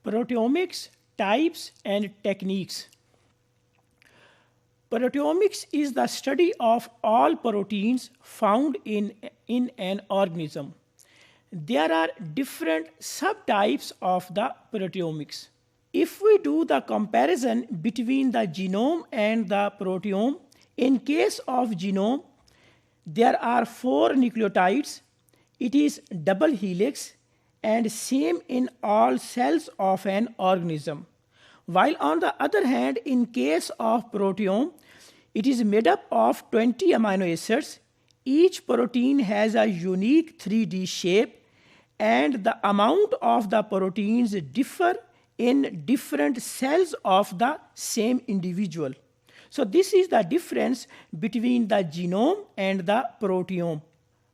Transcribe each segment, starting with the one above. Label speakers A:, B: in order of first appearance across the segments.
A: Proteomics types and techniques. Proteomics is the study of all proteins found in an organism. There are different subtypes of the proteomics. If we do the comparison between the genome and the proteome, in case of genome, there are 4 nucleotides. It is double helix and same in all cells of an organism. While on the other hand, in case of proteome, it is made up of 20 amino acids. Each protein has a unique 3D shape and the amount of the proteins differ in different cells of the same individual. So this is the difference between the genome and the proteome.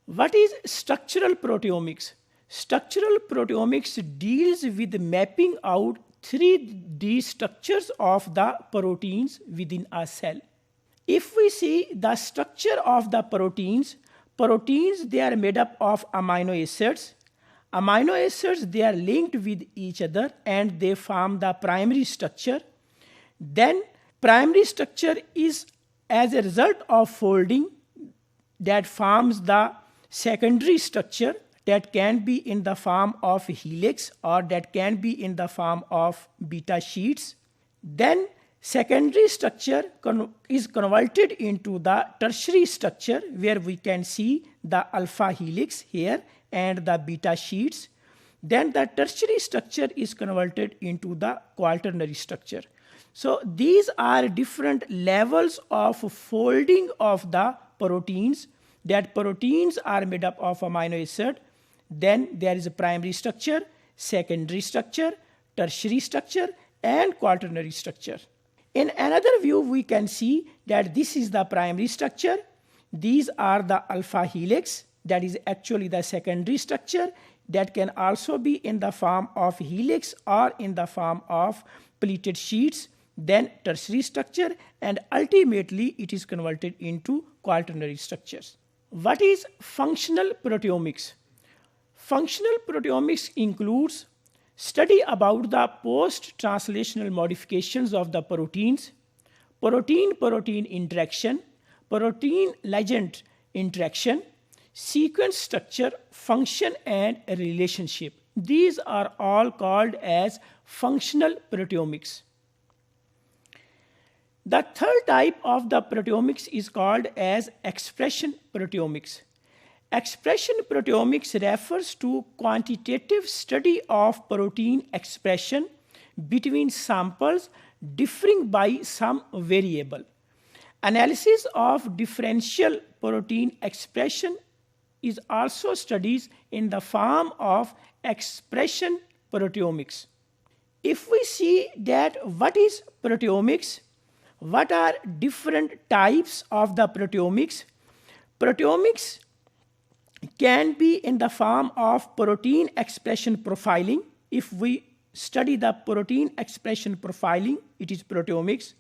A: What is structural proteomics? Structural proteomics deals with mapping out 3D structures of the proteins within a cell. If we see the structure of the proteins, they are made up of amino acids. Amino acids, they are linked with each other and they form the primary structure. Then primary structure is as a result of folding that forms the secondary structure that can be in the form of helix or that can be in the form of beta sheets. Then secondary structure is converted into the tertiary structure where we can see the alpha helix here and the beta sheets. Then the tertiary structure is converted into the quaternary structure. So these are different levels of folding of the proteins. That proteins are made up of amino acid. Then there is a primary structure, secondary structure, tertiary structure, and quaternary structure. In another view, we can see that this is the primary structure. These are the alpha helix. That is actually the secondary structure that can also be in the form of helix or in the form of pleated sheets. Then tertiary structure, and ultimately it is converted into quaternary structures. What is functional proteomics? Functional proteomics includes study about the post-translational modifications of the proteins, protein-protein interaction, protein-ligand interaction, sequence structure, function, and relationship. These are all called as functional proteomics. The third type of the proteomics is called as expression proteomics. Expression proteomics refers to quantitative study of protein expression between samples differing by some variable. Analysis of differential protein expression is also studied in the form of expression proteomics. If we see that what is proteomics, what are different types of the proteomics? Proteomics can be in the form of protein expression profiling. If we study the protein expression profiling, it is proteomics.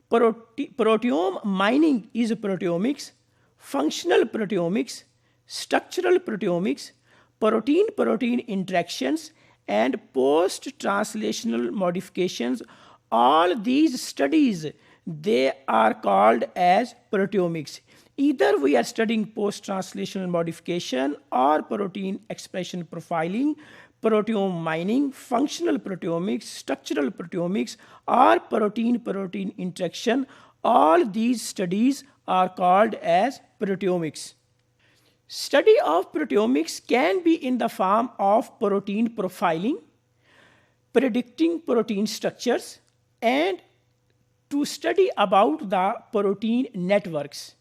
A: Proteome mining is proteomics. Functional proteomics, structural proteomics, protein-protein interactions, and post-translational modifications. All these studies, they are called as proteomics. Either we are studying post-translational modification or protein expression profiling, proteome mining, functional proteomics, structural proteomics, or protein-protein interaction. All these studies are called as proteomics. Study of proteomics can be in the form of protein profiling, predicting protein structures, and to study about the protein networks.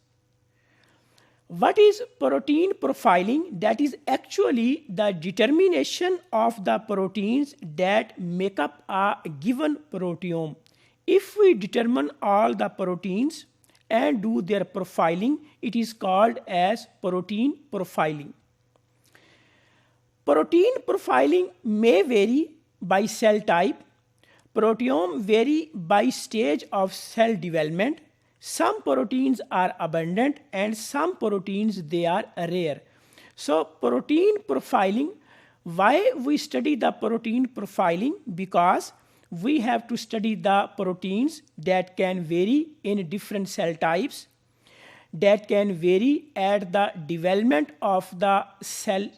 A: What is protein profiling? That is actually the determination of the proteins that make up a given proteome. If we determine all the proteins and do their profiling, it is called as protein profiling. Protein profiling may vary by cell type. Proteome vary by stage of cell development. Some proteins are abundant and some proteins they are rare. So protein profiling Why we study the protein profiling? Because we have to study the proteins that can vary in different cell types, that can vary at the development of the cell,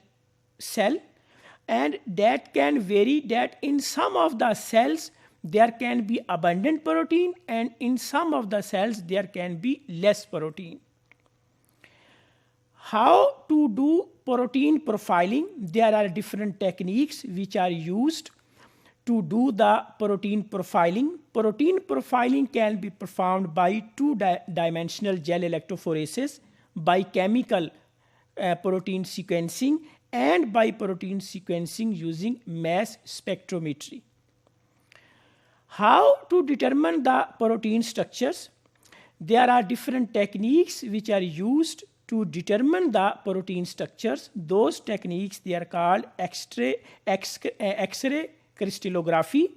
A: and that can vary that in some of the cells there can be abundant protein and in some of the cells there can be less protein. How to do protein profiling? There are different techniques which are used to do the protein profiling. Protein profiling can be performed by two-dimensional gel electrophoresis, by chemical protein sequencing, and by protein sequencing using mass spectrometry. How to determine the protein structures? There are different techniques which are used to determine the protein structures. Those techniques, they are called X-ray crystallography,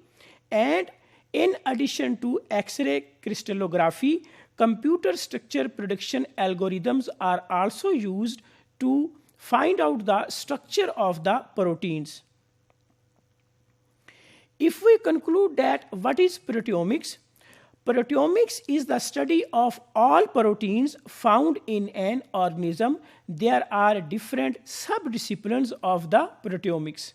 A: and in addition to X-ray crystallography, computer structure prediction algorithms are also used to find out the structure of the proteins. If we conclude that what is proteomics? Proteomics is the study of all proteins found in an organism. There are different subdisciplines of the proteomics.